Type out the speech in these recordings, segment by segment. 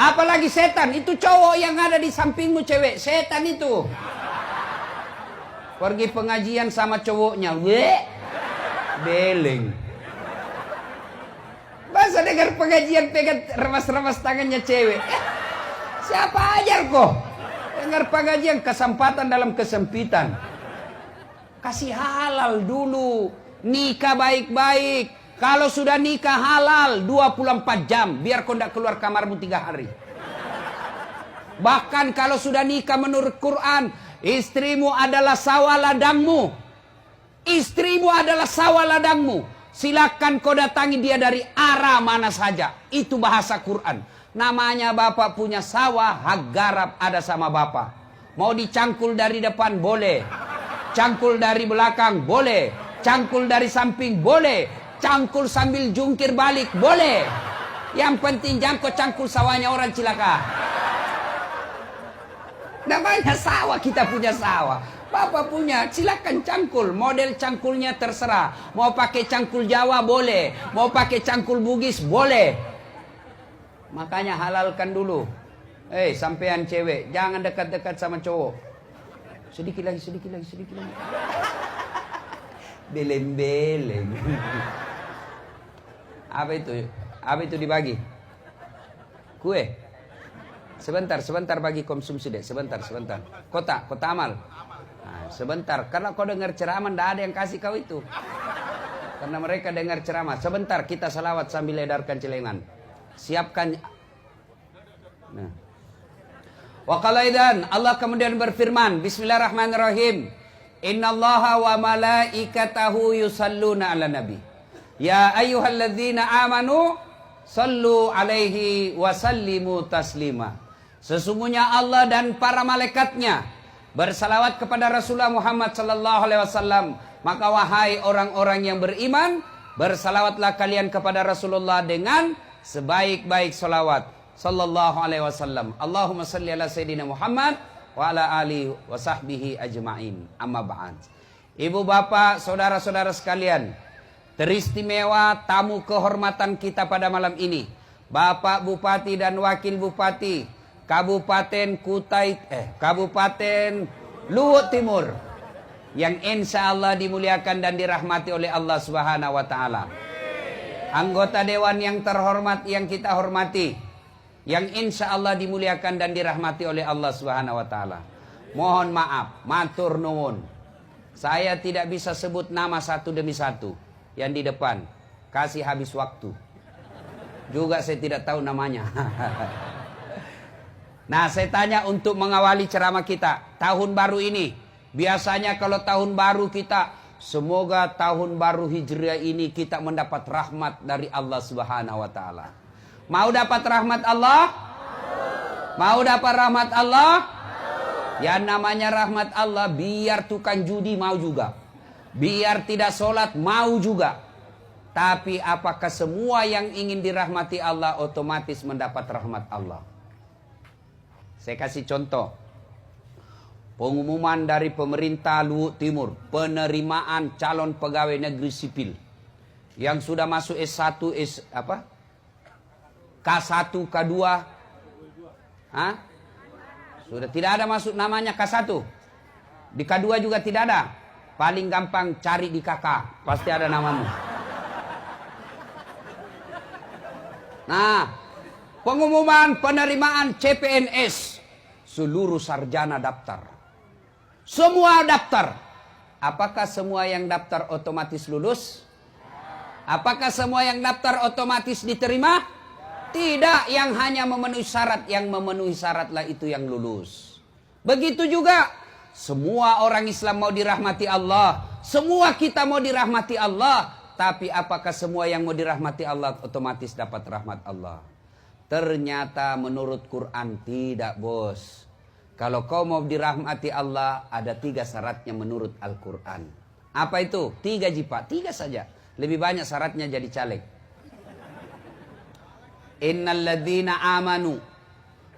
Apalagi setan, itu cowok yang ada di sampingmu cewek, setan itu. Pergi pengajian sama cowoknya, beleng. Masa dengar pengajian pegang remas-remas tangannya cewek. Siapa ajar kok? Dengar pengajian kesempatan dalam kesempitan. Kasih halal dulu. Nikah baik-baik. Kalau sudah nikah halal 24 jam. Biar kau tidak keluar kamarmu 3 hari. Bahkan kalau sudah nikah menurut Quran, istrimu adalah sawah ladangmu. Istrimu adalah sawah ladangmu. Silakan kau datangi dia dari arah mana saja. Itu bahasa Quran. Namanya bapak punya sawah, hak garap ada sama bapak. Mau dicangkul dari depan boleh. Cangkul dari belakang boleh. Cangkul dari samping boleh. Cangkul sambil jungkir balik boleh. Yang penting jangan kau cangkul sawahnya orang cilaka. Namanya sawah, kita punya sawah. Bapak punya, silakan cangkul. Model cangkulnya terserah. Mau pakai cangkul Jawa boleh. Mau pakai cangkul Bugis boleh. Makanya halalkan dulu. Sampean cewek, jangan dekat-dekat sama cowok. Sedikit lagi. Beleng-beleng. Apa itu dibagi? Kue. Sebentar bagi konsumsi deh. Sebentar. Kota amal. Nah, sebentar, karena kau dengar ceramah tidak ada yang kasih kau itu. Karena mereka dengar ceramah. Sebentar, kita salawat sambil edarkan celengan. Siapkan. Nah. Wa qala idzan, Allah kemudian berfirman, Bismillahirrahmanirrahim. Innallaha wa malaikatahu yusalluna 'alan nabi. Ya ayyuhalladzina amanu sallu 'alaihi wa sallimu taslima. Sesungguhnya Allah dan para malaikatnya bersalawat kepada Rasulullah Muhammad sallallahu alaihi wasallam. Maka wahai orang-orang yang beriman, bersalawatlah kalian kepada Rasulullah dengan sebaik-baik salawat sallallahu alaihi wasallam. Allahumma salli ala sayyidina Muhammad wa ala alihi wa sahbihi ajma'in. Amma ba'd. Ibu bapak, saudara-saudara sekalian, teristimewa tamu kehormatan kita pada malam ini, Bapak Bupati dan Wakil Bupati Kabupaten Kabupaten Luhut Timur, yang insya Allah dimuliakan dan dirahmati oleh Allah Subhanahu wa Ta'ala. Anggota dewan yang terhormat yang kita hormati, yang insya Allah dimuliakan dan dirahmati oleh Allah Subhanahu wa Ta'ala. Mohon maaf, matur nuwun, saya tidak bisa sebut nama satu demi satu yang di depan, kasih habis waktu. Juga saya tidak tahu namanya. Nah, saya tanya untuk mengawali ceramah kita tahun baru ini. Biasanya kalau tahun baru kita, semoga tahun baru Hijriah ini kita mendapat rahmat dari Allah Subhanahu wa Ta'ala. Mau dapat rahmat Allah? Mau dapat rahmat Allah? Yang namanya rahmat Allah, biar tukang judi mau juga. Biar tidak sholat mau juga. Tapi apakah semua yang ingin dirahmati Allah otomatis mendapat rahmat Allah? Saya kasih contoh. Pengumuman dari pemerintah Luhut Timur, penerimaan calon pegawai negeri sipil yang sudah masuk S1, K1, K2. Hah? Sudah tidak ada masuk namanya K1. Di K2 juga tidak ada. Paling gampang cari di KK, pasti ada namamu. Nah, pengumuman penerimaan CPNS, seluruh sarjana daftar. Semua daftar. Apakah semua yang daftar otomatis lulus? Apakah semua yang daftar otomatis diterima? Tidak, yang hanya memenuhi syarat. Yang memenuhi syaratlah itu yang lulus. Begitu juga, semua orang Islam mau dirahmati Allah. Semua kita mau dirahmati Allah. Tapi apakah semua yang mau dirahmati Allah otomatis dapat rahmat Allah? Ternyata menurut Quran tidak, bos. Kalau kau mau dirahmati Allah, ada 3 syaratnya menurut Al-Quran. Apa itu? 3 jipa, 3 saja. Lebih banyak syaratnya jadi caleg. Innal ladzina amanu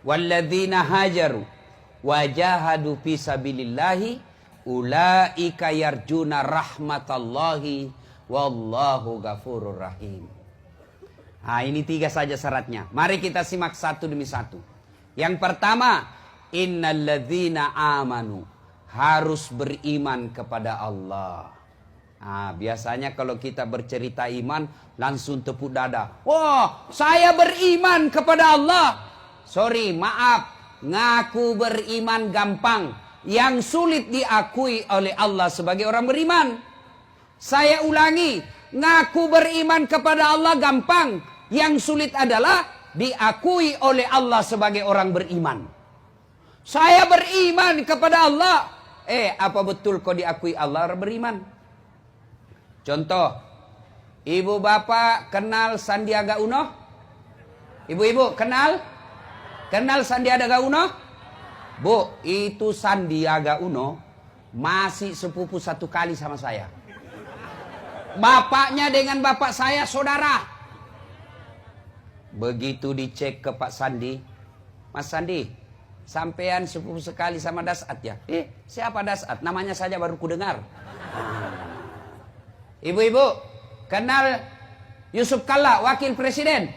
wal ladzina hajaru wajahadu fi sabilillahi ulaika yarjuna rahmatallahi wallahu ghafurur rahim. Nah, ini 3 saja syaratnya. Mari kita simak satu demi satu. Yang pertama, innalladzina amanu, harus beriman kepada Allah. Nah, biasanya kalau kita bercerita iman, langsung tepuk dada. Wah, saya beriman kepada Allah. Sorry, maaf. Ngaku beriman gampang. Yang sulit diakui oleh Allah sebagai orang beriman. Saya ulangi. Ngaku beriman kepada Allah gampang. Yang sulit adalah diakui oleh Allah sebagai orang beriman. Saya beriman kepada Allah. Apa betul kau diakui Allah orang beriman? Contoh, ibu bapak kenal Sandiaga Uno? Ibu-ibu kenal? Kenal Sandiaga Uno? Bu, itu Sandiaga Uno masih sepupu 1 kali sama saya. Bapaknya dengan bapak saya saudara. Begitu dicek ke Pak Sandi, Mas Sandi, sampean sepupu sekali sama Dasat ya? Siapa Dasat? Namanya saja baru kudengar. Ibu-ibu, kenal Yusuf Kalla, wakil presiden?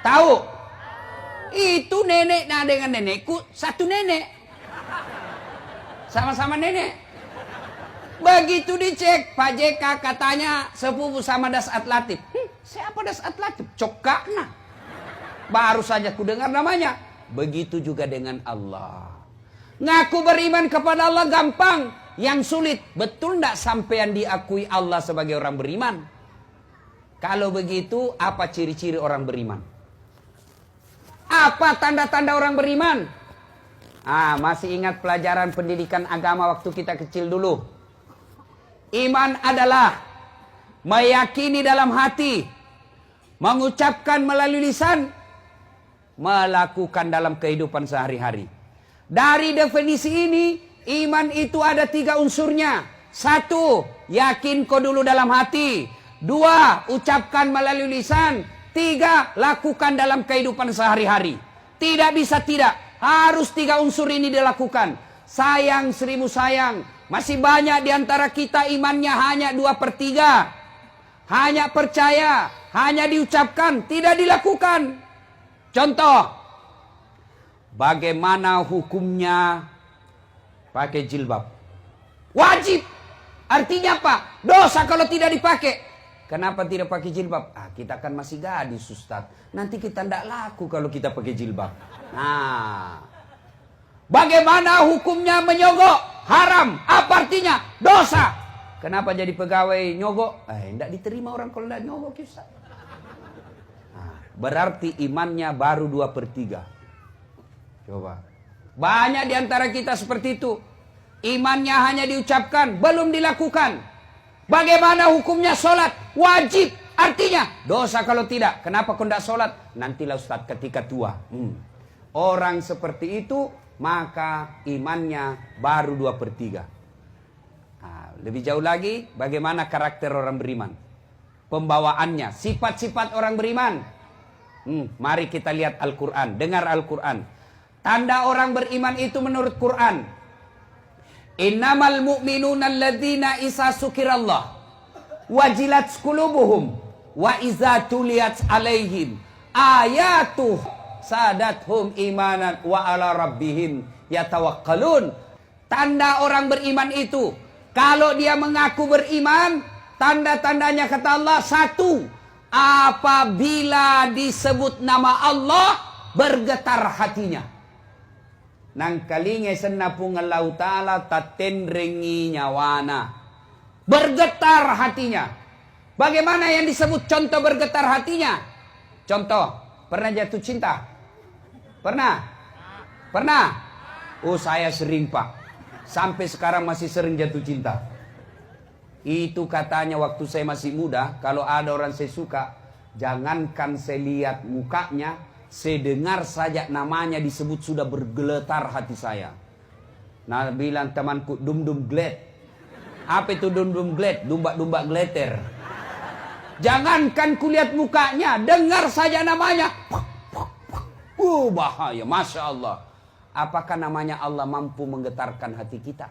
Tahu? Itu nenek dengan nenekku, satu nenek. Sama-sama nenek. Begitu dicek, Pak JK katanya sepupu sama Dasat Latif. Siapa Dasat Latif? Cokakna. Baru saja ku dengar namanya. Begitu juga dengan Allah. Ngaku beriman kepada Allah gampang. Yang sulit, betul tidak sampean diakui Allah sebagai orang beriman? Kalau begitu, apa ciri-ciri orang beriman? Apa tanda-tanda orang beriman? Masih ingat pelajaran pendidikan agama waktu kita kecil dulu? Iman adalah meyakini dalam hati, mengucapkan melalui lisan, melakukan dalam kehidupan sehari-hari. Dari definisi ini, iman itu ada 3 unsurnya. 1, yakin kau dulu dalam hati. 2, ucapkan melalui lisan. 3, lakukan dalam kehidupan sehari-hari. Tidak bisa tidak. Harus 3 unsur ini dilakukan. Sayang 1000 sayang. Masih banyak diantara kita imannya hanya 2/3. Hanya percaya, hanya diucapkan, tidak dilakukan. Contoh, bagaimana hukumnya pakai jilbab? Wajib. Artinya apa? Dosa kalau tidak dipakai. Kenapa tidak pakai jilbab? Kita kan masih gadis, Ustaz. Nanti kita tidak laku kalau kita pakai jilbab. Bagaimana hukumnya menyogok? Haram. Apa artinya? Dosa. Kenapa jadi pegawai nyogok? Tidak diterima orang kalau tidak nyogok, Ustaz. Berarti imannya baru 2/3. Coba. Banyak diantara kita seperti itu. Imannya hanya diucapkan, belum dilakukan. Bagaimana hukumnya sholat? Wajib. Artinya dosa kalau tidak. Kenapa kau tidak sholat? Nantilah Ustaz ketika tua. Orang seperti itu, maka imannya baru 2/3. Lebih jauh lagi, bagaimana karakter orang beriman? Pembawaannya, sifat-sifat orang beriman. Mari kita lihat Al-Quran. Dengar Al-Quran. Tanda orang beriman itu menurut Quran. Innamal mu'minuna alladzina isa sukirallah wajilat qulubuhum wa iza tuliyat alaihim ayatuh sadathum imanan wa ala rabbihim yatawakkalun. Tanda orang beriman itu, kalau dia mengaku beriman, tanda-tandanya kata Allah, 1, apabila disebut nama Allah, bergetar hatinya. Nang kalinge senapung Allah Ta'ala tatenrengi nyawana. Bergetar hatinya. Bagaimana yang disebut contoh bergetar hatinya? Contoh, pernah jatuh cinta? Pernah? Pernah? Oh, saya sering, Pak. Sampai sekarang masih sering jatuh cinta. Itu katanya waktu saya masih muda, kalau ada orang saya suka, jangankan saya lihat mukanya, saya dengar saja namanya disebut sudah bergeletar hati saya. Nah, bilang temanku, dum-dum gled. Apa itu dum-dum gled? Dumba-dumba gleter. Jangankan kulihat mukanya, dengar saja namanya. Bahaya, Masya Allah. Apakah namanya Allah mampu menggetarkan hati kita?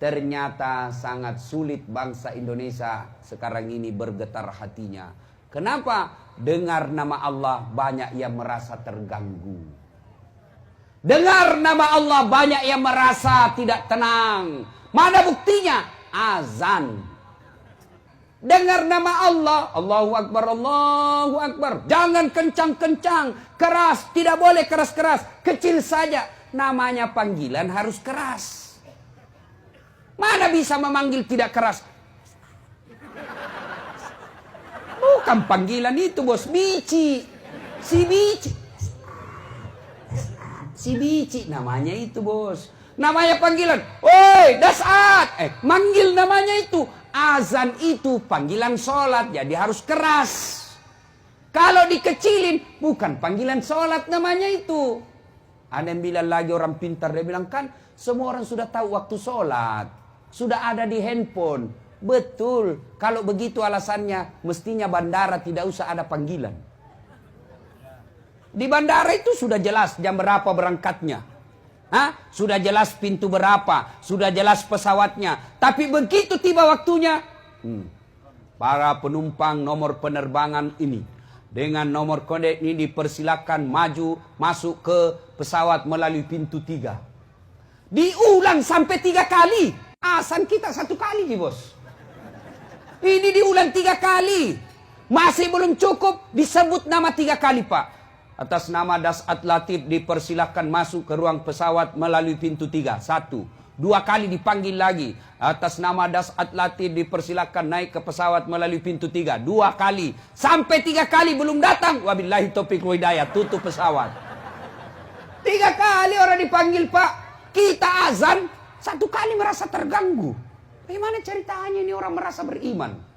Ternyata sangat sulit bangsa Indonesia sekarang ini bergetar hatinya. Kenapa? Dengar nama Allah banyak yang merasa terganggu. Dengar nama Allah banyak yang merasa tidak tenang. Mana buktinya? Azan. Dengar nama Allah, Allahu Akbar, Allahu Akbar. Jangan kencang-kencang, keras, tidak boleh keras-keras, kecil saja. Namanya panggilan harus keras. Mana bisa memanggil tidak keras? Bukan panggilan itu, bos. Bici. Si bici. Si bici namanya itu, bos. Namanya panggilan. Woi, dasat. Manggil namanya itu. Azan itu panggilan sholat. Jadi harus keras. Kalau dikecilin, bukan panggilan sholat namanya itu. Ada yang bilang lagi orang pintar. Dia bilang, kan semua orang sudah tahu waktu sholat. Sudah ada di handphone. Betul, kalau begitu alasannya mestinya bandara tidak usah ada panggilan. Di bandara itu sudah jelas jam berapa berangkatnya. Sudah jelas pintu berapa, sudah jelas pesawatnya. Tapi begitu tiba waktunya, para penumpang nomor penerbangan ini dengan nomor kode ini dipersilakan maju masuk ke pesawat melalui pintu 3. Diulang sampai 3 kali. Azan kita 1 kali, bos. Ini diulang 3 kali. Masih belum cukup, disebut nama 3 kali, Pak. Atas nama Dasat Latif dipersilahkan masuk ke ruang pesawat melalui pintu 3. 1. 2 kali dipanggil lagi. Atas nama Dasat Latif dipersilahkan naik ke pesawat melalui pintu 3. 2 kali. Sampai 3 kali belum datang. Wabillahi taufiq wa hidayah. Tutup pesawat. 3 kali orang dipanggil, Pak. Kita azan 1 kali merasa terganggu. Bagaimana ceritanya ini orang merasa beriman?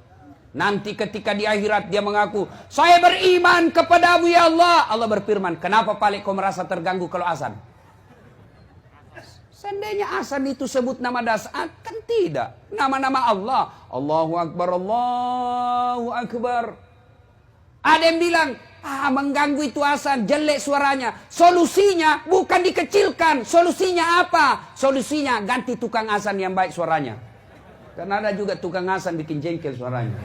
Nanti ketika di akhirat dia mengaku, saya beriman kepadamu ya Allah. Allah berfirman, kenapa Pak kau merasa terganggu kalau azan? Seandainya azan itu sebut nama dasar, kan tidak. Nama-nama Allah. Allahu Akbar, Allahu Akbar. Ada yang bilang, mengganggu itu azan, jelek suaranya. Solusinya bukan dikecilkan. Solusinya apa? Solusinya ganti tukang azan yang baik suaranya. Karena ada juga tukang azan bikin jengkel suaranya.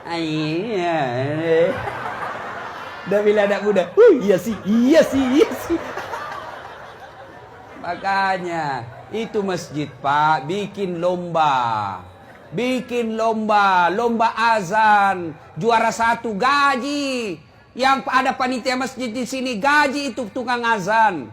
Iya. Udah bilang anak muda. Iya sih. Makanya itu masjid, Pak, bikin lomba. Lomba azan. Juara 1 gaji. Yang ada panitia masjid di sini gaji itu tukang azan.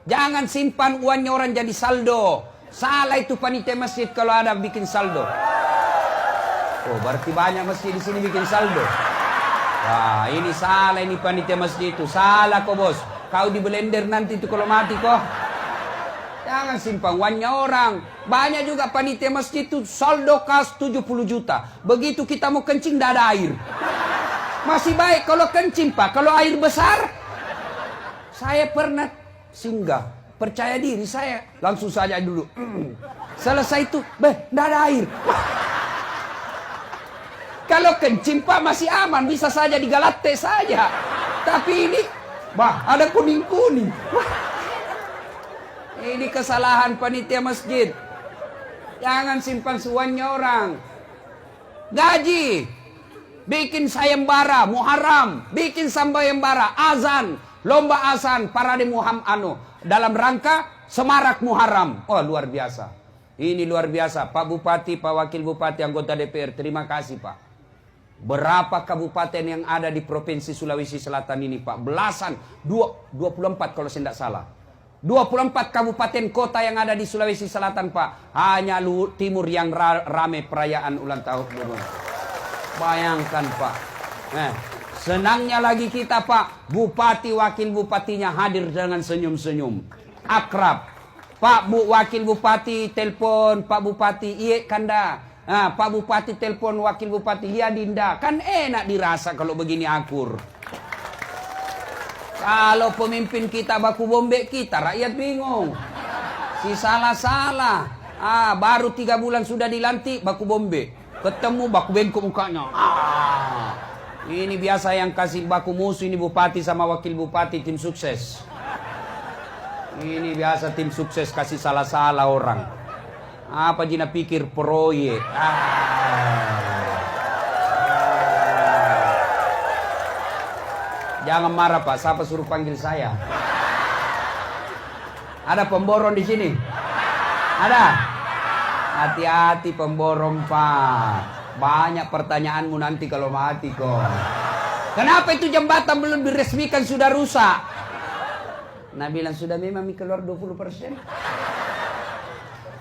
Jangan simpan uangnya orang jadi saldo. Salah itu panitia masjid kalau ada bikin saldo. Oh, berarti banyak masjid di sini bikin saldo. Wah, ini salah ini panitia masjid itu. Salah kok, bos. Kau di blender nanti itu kalau mati kok. Jangan simpan uangnya orang. Banyak juga panitia masjid itu saldo kas 70 juta. Begitu kita mau kencing tidak ada air. Masih baik kalau kencing, Pak. Kalau air besar, saya pernah singgah, percaya diri saya, langsung saja dulu. Selesai itu, tidak ada air. Kalau kencing, Pak, masih aman, bisa saja digalate saja. Tapi ini, ada kuning-kuning. Ini kesalahan panitia masjid. Jangan simpan suannya orang. Gaji, bikin sayembara, Muharram, bikin sayembara, azan. Lomba azan parade Muhammad dalam rangka semarak Muharram. Oh, luar biasa. Ini luar biasa. Pak Bupati, Pak Wakil Bupati, anggota DPR, terima kasih, Pak. Berapa kabupaten yang ada di Provinsi Sulawesi Selatan ini, Pak? Belasan, 24 kalau saya tidak salah. 24 kabupaten kota yang ada di Sulawesi Selatan, Pak. Hanya Timur yang rame perayaan ulang tahun. Bayangkan, Pak. Senangnya lagi kita, Pak, Bupati Wakil Bupatinya hadir dengan senyum-senyum. Akrab. Pak Wakil Bupati telepon Pak Bupati, iya kanda. Pak Bupati telepon Wakil Bupati, iya dinda. Kan enak dirasa kalau begini akur. Kalau pemimpin kita baku bombe kita, rakyat bingung. Si salah-salah. Baru 3 bulan sudah dilantik, baku bombe. Ketemu baku bengkok mukanya. Ini biasa yang kasih baku musuh ini bupati sama wakil bupati tim sukses. Ini biasa tim sukses kasih salah-salah orang. Apa Jina pikir proyek? Jangan marah Pak, siapa suruh panggil saya? Ada pemborong di sini? Ada? Hati-hati pemborong Pak. Banyak pertanyaanmu nanti kalau mati kok. Kenapa itu jembatan belum diresmikan sudah rusak? Nah bilang sudah memang keluar 20%.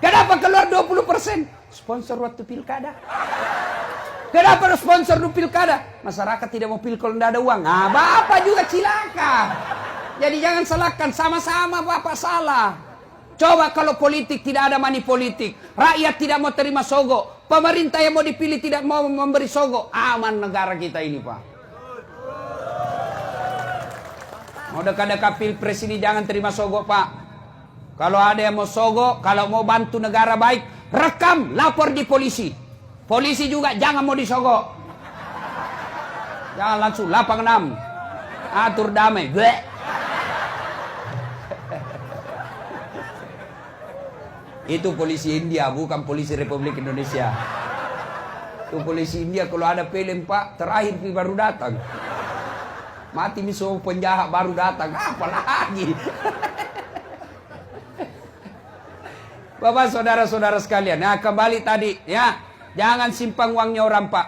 Kenapa keluar 20%? Sponsor waktu pilkada. Kenapa sponsor di pilkada? Masyarakat tidak mau pil kalau tidak ada uang. Nah Bapak juga cilaka. Jadi jangan salahkan, sama-sama Bapak salah. Coba kalau politik tidak ada money politik. Rakyat tidak mau terima sogok. Pemerintah yang mau dipilih tidak mau memberi sogok. Aman negara kita ini Pak. Mau dekat-dekat pilpres ini jangan terima sogok Pak. Kalau ada yang mau sogok, kalau mau bantu negara baik, rekam, lapor di polisi. Polisi juga jangan mau disogok. Jangan langsung lapang 6. Atur damai. Bleh. Itu polisi India, bukan polisi Republik Indonesia. Itu polisi India kalau ada film Pak, terakhir baru datang. Mati miso penjahat baru datang, apa lagi? Bapak saudara-saudara sekalian, nah kembali tadi ya, jangan simpan uangnya orang Pak.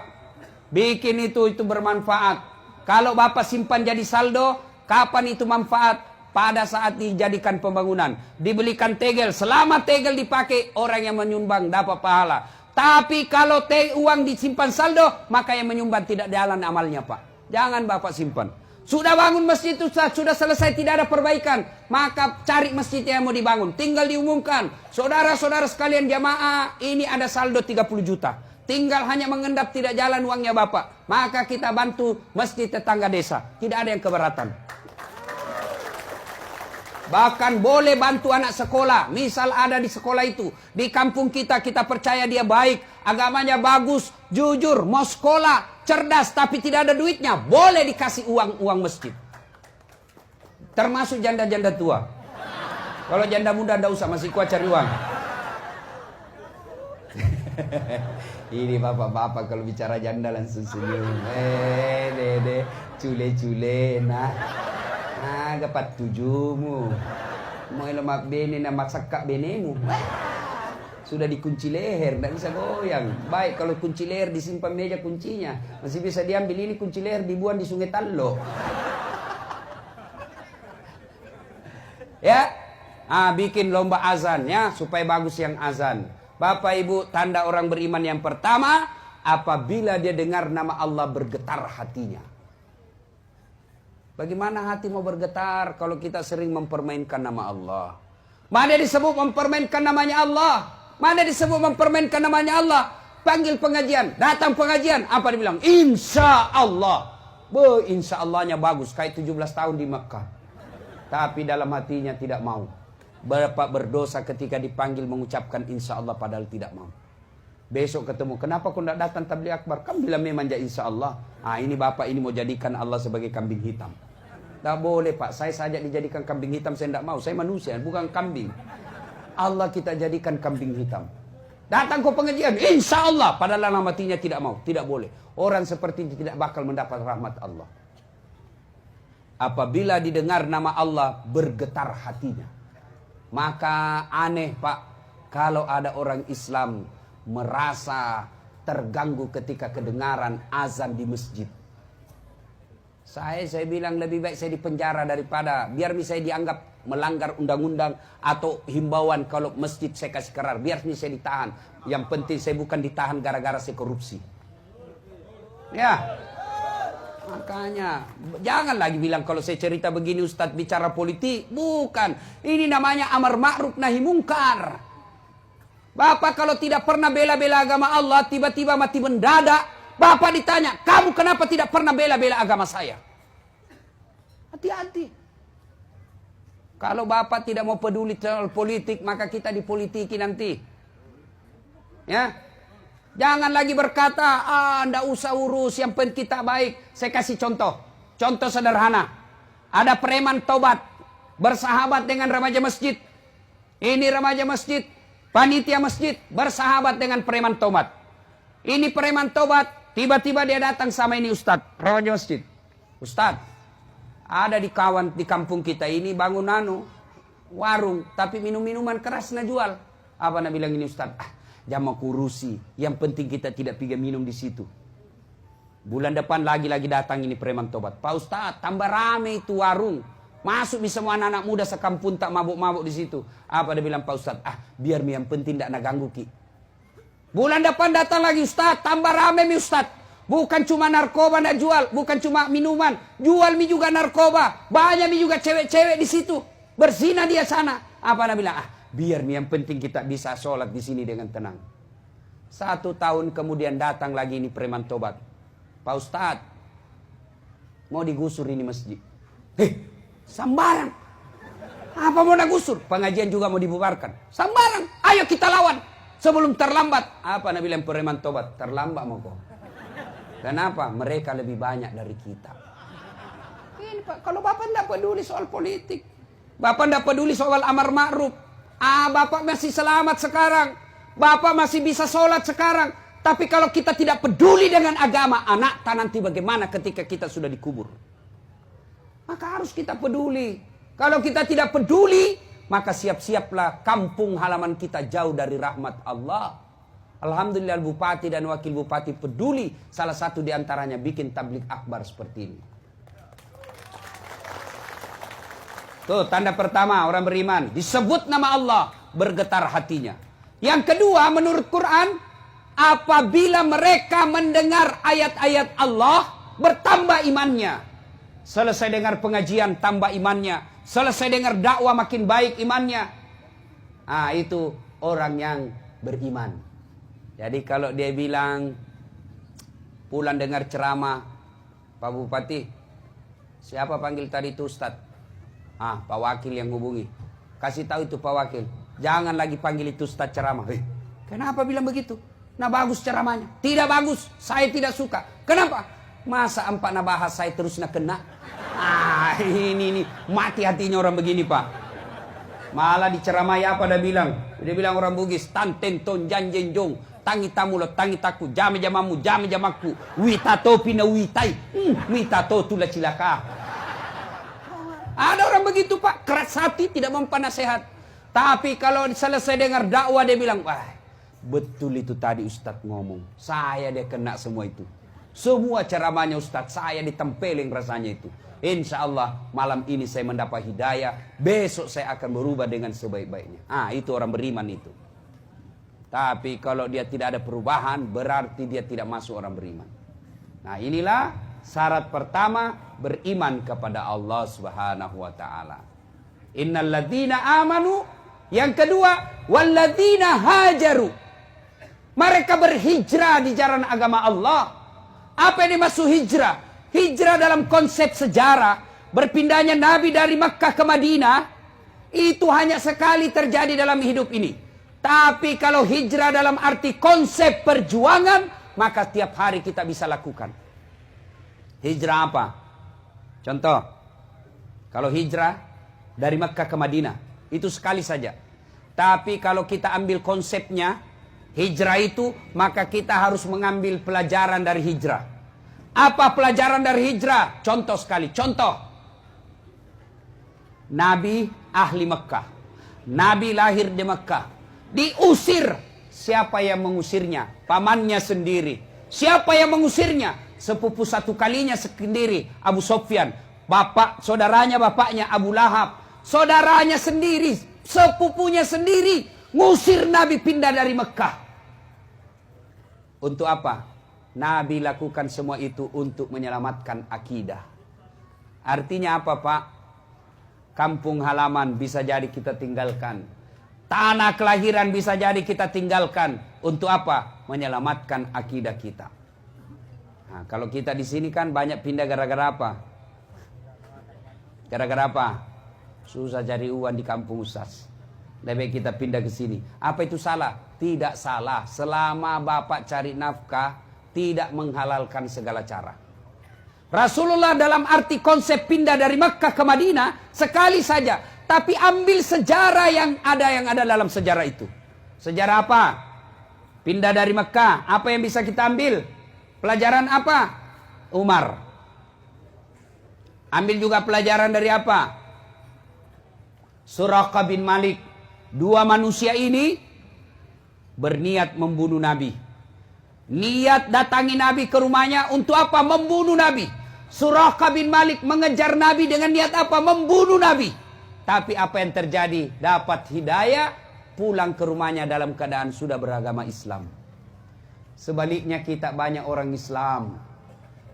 Bikin itu bermanfaat. Kalau Bapak simpan jadi saldo, kapan itu manfaat? Pada saat dijadikan pembangunan, dibelikan tegel, selama tegel dipakai orang yang menyumbang dapat pahala. Tapi kalau uang disimpan saldo, maka yang menyumbang tidak jalan amalnya Pak. Jangan Bapak simpan. Sudah bangun masjid itu sudah selesai tidak ada perbaikan, maka cari masjid yang mau dibangun. Tinggal diumumkan, saudara-saudara sekalian jamaah, ini ada saldo 30 juta. Tinggal hanya mengendap tidak jalan uangnya Bapak. Maka kita bantu masjid tetangga desa. Tidak ada yang keberatan. Bahkan boleh bantu anak sekolah. Misal ada di sekolah itu, di kampung kita percaya dia baik, agamanya bagus, jujur, mau sekolah, cerdas, tapi tidak ada duitnya, boleh dikasih uang masjid. Termasuk janda-janda tua. Kalau janda muda tidak usah, masih kuat cari uang. Ini bapak-bapak kalau bicara janda langsung senyum. Dede, cule-cule, nah. Gapat tujumu. Mau lemak bene nama sakak benemu. Sudah dikunci leher, tidak bisa goyang. Baik kalau kunci leher disimpan meja kuncinya, masih bisa diambil. Ini kunci leher dibuang di Sungai Tallo. Ya, bikin lomba azan ya supaya bagus yang azan. Bapak Ibu, tanda orang beriman yang pertama, apabila dia dengar nama Allah bergetar hatinya. Bagaimana hati mau bergetar kalau kita sering mempermainkan nama Allah? Mana disebut mempermainkan namanya Allah? Mana disebut mempermainkan namanya Allah? Panggil pengajian, datang pengajian, apa dibilang? Insya Allah. Insya Allahnya bagus, kayak 17 tahun di Mekah. Tapi dalam hatinya tidak mau. Bapak berdosa ketika dipanggil mengucapkan insya Allah padahal tidak mau. Besok ketemu, kenapa kau tidak datang tabligh akbar? Kan bilang memang ya insya Allah. Ini Bapak ini mau jadikan Allah sebagai kambing hitam. Tak boleh Pak, saya saja dijadikan kambing hitam, saya tidak mau. Saya manusia, bukan kambing. Allah kita jadikan kambing hitam. Datang ke pengajian, insya Allah. Padahal dalam hatinya tidak mau, tidak boleh. Orang seperti ini tidak bakal mendapat rahmat Allah. Apabila didengar nama Allah, bergetar hatinya. Maka aneh Pak, kalau ada orang Islam merasa terganggu ketika kedengaran azan di masjid. Saya bilang lebih baik saya dipenjara daripada biar bisa dianggap melanggar undang-undang atau himbauan. Kalau masjid saya kasih kerar, biar saya ditahan. Yang penting saya bukan ditahan gara-gara saya korupsi. Ya, makanya jangan lagi bilang kalau saya cerita begini Ustadz bicara politik. Bukan, ini namanya amar ma'ruf nahi mungkar. Bapak kalau tidak pernah bela-bela agama Allah, tiba-tiba mati mendadak, Bapak ditanya, kamu kenapa tidak pernah bela-bela agama saya? Hati-hati. Kalau Bapak tidak mau peduli soal politik, maka kita dipolitiki nanti. Ya, jangan lagi berkata, ndak usah urus, yang penting kita baik. Saya kasih contoh sederhana. Ada preman tobat, bersahabat dengan remaja masjid. Ini remaja masjid. Panitia masjid bersahabat dengan preman tobat. Ini preman tobat, tiba-tiba dia datang sama ini Ustadz, remaja masjid. Ustadz, Ada di kampung kita ini bangun warung, tapi minuman keras na jual. Apa na bilang ini Ustaz? Jangan kurusi. Yang penting kita tidak pergi minum di situ. Bulan depan lagi-lagi datang ini preman tobat. Pak Ustaz, tambah rame itu warung. Masuk bisa semua anak-anak muda sekampung tak mabuk-mabuk di situ. Apa dia bilang Pak Ustaz? Biar yang penting tidak nak ganggu ki. Bulan depan datang lagi Ustaz, tambah rame mi Ustaz. Bukan cuma narkoba nak jual, bukan cuma minuman, jual mi juga narkoba. Banyak mi juga cewek-cewek di situ. Berzina dia sana. Apa dia bilang? Biar mi yang penting kita bisa sholat di sini dengan tenang. 1 tahun kemudian datang lagi ini preman tobat. Pak Ustaz, mau digusur ini masjid. Sambaran. Apa mau digusur? Pengajian juga mau dibubarkan. Sambaran. Ayo kita lawan. Sebelum terlambat. Apa Nabi bilang preman tobat? Terlambat mau kok. Kenapa? Mereka lebih banyak dari kita. Ini Pak, kalau Bapak tidak peduli soal politik. Bapak tidak peduli soal amar ma'ruf. Bapak masih selamat sekarang. Bapak masih bisa sholat sekarang. Tapi kalau kita tidak peduli dengan agama, anak nanti bagaimana ketika kita sudah dikubur? Maka harus kita peduli. Kalau kita tidak peduli, maka siap-siaplah kampung halaman kita jauh dari rahmat Allah. Alhamdulillah bupati dan wakil bupati peduli. Salah satu diantaranya bikin tablik akbar seperti ini. Tuh tanda pertama orang beriman. Disebut nama Allah, bergetar hatinya. Yang kedua menurut Quran, apabila mereka mendengar ayat-ayat Allah, bertambah imannya. Selesai dengar pengajian, tambah imannya. Selesai dengar dakwah, makin baik imannya. Itu orang yang beriman. Jadi kalau dia bilang, pulang dengar ceramah, Pak Bupati, siapa panggil tadi itu Ustaz? Pak Wakil yang hubungi. Kasih tahu itu Pak Wakil, jangan lagi panggil itu Ustaz ceramah. Kenapa bilang begitu? Nah bagus ceramahnya. Tidak bagus, saya tidak suka. Kenapa? Masa empat na bahas saya terus nak kena? Ini mati hatinya orang begini Pak. Malah diceramai apa dia bilang? Dia bilang orang Bugis, tanten ton janjen jong, tangi tamulo tangi taku, jame jamamu jame jamaku, witato pina witai, witato tula cilaka. Ada orang begitu Pak, keras hati, tidak mempan nasihat. Tapi kalau selesai dengar dakwah dia bilang, betul itu tadi Ustadz ngomong. Saya dia kena semua itu. Semua ceramahnya Ustadz, saya ditempelin rasanya itu. Insya Allah malam ini saya mendapat hidayah. Besok saya akan berubah dengan sebaik-baiknya. Itu orang beriman itu. Tapi kalau dia tidak ada perubahan, berarti dia tidak masuk orang beriman. Nah inilah syarat pertama beriman kepada Allah Subhanahu wa taala. Innal ladzina amanu. Yang kedua, walladzina hajaru. Mereka berhijrah di jalan agama Allah. Apa yang dimaksud hijrah? Hijrah dalam konsep sejarah, berpindahnya Nabi dari Makkah ke Madinah, itu hanya sekali terjadi dalam hidup ini. Tapi kalau hijrah dalam arti konsep perjuangan, maka tiap hari kita bisa lakukan. Hijrah apa? Contoh, kalau hijrah dari Makkah ke Madinah, itu sekali saja. Tapi kalau kita ambil konsepnya, hijrah itu, maka kita harus mengambil pelajaran dari hijrah. Apa pelajaran dari hijrah? Contoh sekali, contoh. Nabi ahli Mekah. Nabi lahir di Mekah. Diusir. Siapa yang mengusirnya? Pamannya sendiri. Siapa yang mengusirnya? Sepupu satu kalinya sendiri, Abu Sofyan. Saudaranya bapaknya Abu Lahab. Saudaranya sendiri, sepupunya sendiri, ngusir Nabi pindah dari Mekah. Untuk apa? Nabi lakukan semua itu untuk menyelamatkan akidah. Artinya apa Pak? Kampung halaman bisa jadi kita tinggalkan. Tanah kelahiran bisa jadi kita tinggalkan. Untuk apa? Menyelamatkan akidah kita. Nah, kalau kita di sini kan banyak pindah gara-gara apa? Gara-gara apa? Susah cari uang di kampung Ustaz. Lebih baik kita pindah ke sini. Apa itu salah? Tidak salah. Selama Bapak cari nafkah, tidak menghalalkan segala cara. Rasulullah dalam arti konsep pindah dari Makkah ke Madinah sekali saja. Tapi ambil sejarah yang ada dalam sejarah itu. Sejarah apa? Pindah dari Makkah. Apa yang bisa kita ambil? Pelajaran apa? Umar. Ambil juga pelajaran dari apa? Suraqah bin Malik. Dua manusia ini berniat membunuh Nabi. Niat datangi Nabi ke rumahnya untuk apa? Membunuh Nabi. Suraqah bin Malik mengejar Nabi dengan niat apa? Membunuh Nabi. Tapi apa yang terjadi? Dapat hidayah, pulang ke rumahnya dalam keadaan sudah beragama Islam. Sebaliknya kita banyak orang Islam,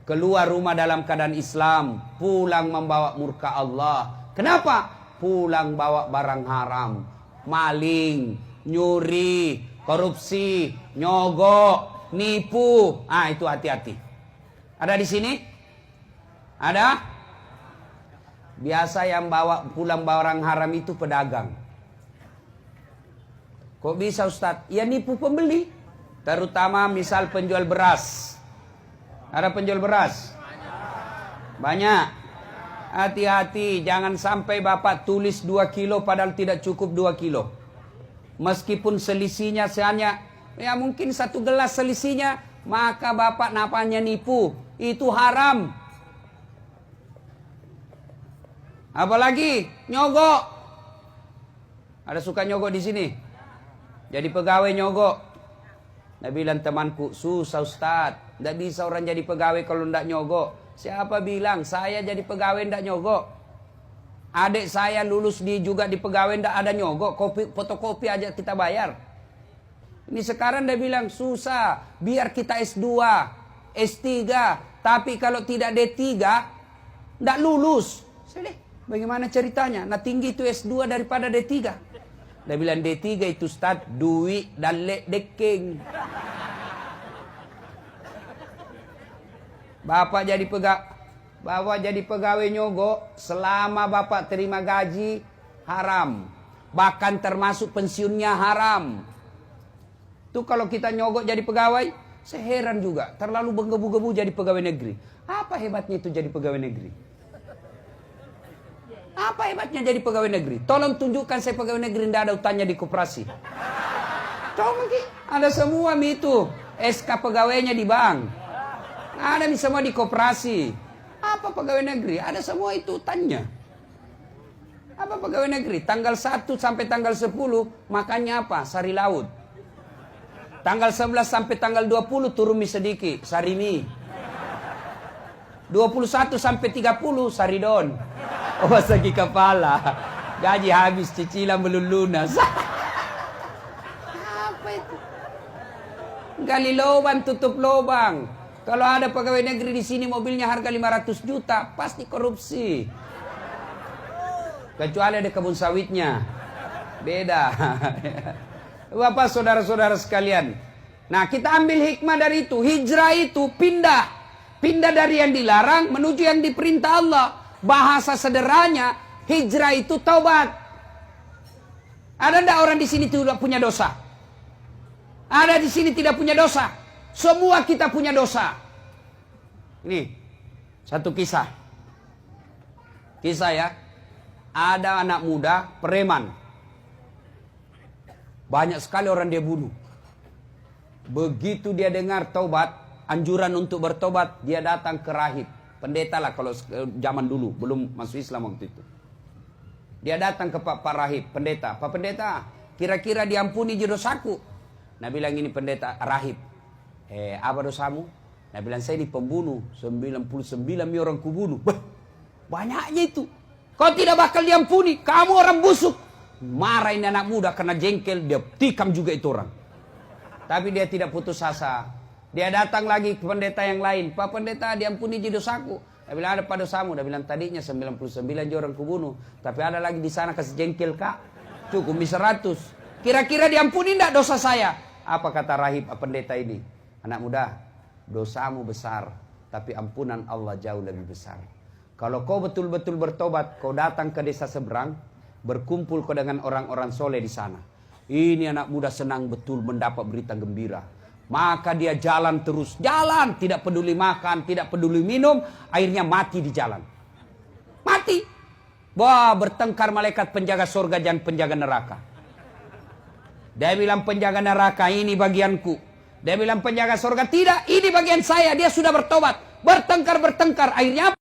keluar rumah dalam keadaan Islam, pulang membawa murka Allah. Kenapa? Pulang bawa barang haram, maling, nyuri, korupsi, nyogok, nipu. Itu hati-hati. Ada di sini? Ada? Biasa yang bawa pulang barang haram itu pedagang. Kok bisa Ustadz? Ya nipu pembeli. Terutama misal penjual beras. Ada penjual beras? Banyak. Hati-hati, jangan sampai Bapak tulis 2 kilo padahal tidak cukup 2 kilo. Meskipun selisihnya hanya, ya mungkin 1 gelas selisihnya, maka Bapak napanya nipu. Itu haram. Apalagi nyogok. Ada suka nyogok di sini? Jadi pegawai nyogok. Nah bilang temanku, susah Ustaz. Tidak bisa orang jadi pegawai kalau tidak nyogok. Siapa bilang saya jadi pegawai tidak nyogok? Adik saya lulus juga di pegawai tidak ada nyogok. Fotokopi aja kita bayar. Ini sekarang dia bilang susah. Biar kita S2, S3. Tapi kalau tidak D3, tidak lulus. Sedih. Bagaimana ceritanya? Nah tinggi itu S2 daripada D3. Dia bilang D3 itu Ustaz, duit dan lek deking. Bapak jadi pegawai nyogok, selama Bapak terima gaji haram. Bahkan termasuk pensiunnya haram. Tuh kalau kita nyogok jadi pegawai, saya heran juga. Terlalu menggebu-gebu jadi pegawai negeri. Apa hebatnya itu jadi pegawai negeri? Apa hebatnya jadi pegawai negeri? Tolong tunjukkan saya pegawai negeri tidak ada utangnya di koperasi. Tolong ada semua itu. SK pegawainya di bank. Ada semua di koperasi. Apa pegawai negeri? Ada semua itu utangnya. Apa pegawai negeri? Tanggal 1 sampai tanggal 10 makannya apa? Sari laut. Tanggal 11 sampai tanggal 20 turun mie sedikit, sari mie. 21 sampai 30 saridon. Oh sakit kepala. Gaji habis, cicilan belum lunas. Apa itu? Gali lubang, tutup lubang. Kalau ada pegawai negeri di sini mobilnya harga 500 juta, pasti korupsi. Kecuali ada kebun sawitnya. Beda. Bapak saudara-saudara sekalian. Nah kita ambil hikmah dari itu. Hijrah itu pindah. Pindah dari yang dilarang menuju yang diperintah Allah. Bahasa sederhananya, hijrah itu taubat. Ada enggak orang di sini tidak punya dosa? Ada di sini tidak punya dosa? Semua kita punya dosa. Ini satu kisah. Kisah ya. Ada anak muda preman. Banyak sekali orang dia bunuh. Begitu dia dengar taubat, anjuran untuk bertobat, dia datang ke rahib. Pendeta lah kalau zaman dulu, belum masuk Islam waktu itu. Dia datang ke Pak Rahib, pendeta. Pak Pendeta, kira-kira diampuni dosaku. Nah bilang ini pendeta, rahib. Apa dosamu? Nah bilang saya ini pembunuh, 99 orang kubunuh. Banyaknya itu. Kau tidak bakal diampuni, kamu orang busuk. Marah ini anak muda karena jengkel, dia tikam juga itu orang. Tapi dia tidak putus asa. Dia datang lagi ke pendeta yang lain. Pak Pendeta, diampuni dosaku. Dia bilang ada pada dosamu. Dia bilang tadinya 99 orang kubunuh. Tapi ada lagi di sana kasih jengkel kak. Cukup 100. Kira-kira diampuni tidak dosa saya? Apa kata rahib pendeta ini? Anak muda, dosamu besar. Tapi ampunan Allah jauh lebih besar. Kalau kau betul-betul bertobat, kau datang ke desa seberang. Berkumpul kau dengan orang-orang soleh di sana. Ini anak muda senang betul mendapat berita gembira. Maka dia jalan terus. Jalan. Tidak peduli makan. Tidak peduli minum. Akhirnya mati di jalan. Mati. Wah, bertengkar malaikat penjaga surga dan penjaga neraka. Dia bilang penjaga neraka ini bagianku. Dia bilang penjaga surga tidak. Ini bagian saya. Dia sudah bertobat. Bertengkar. Akhirnya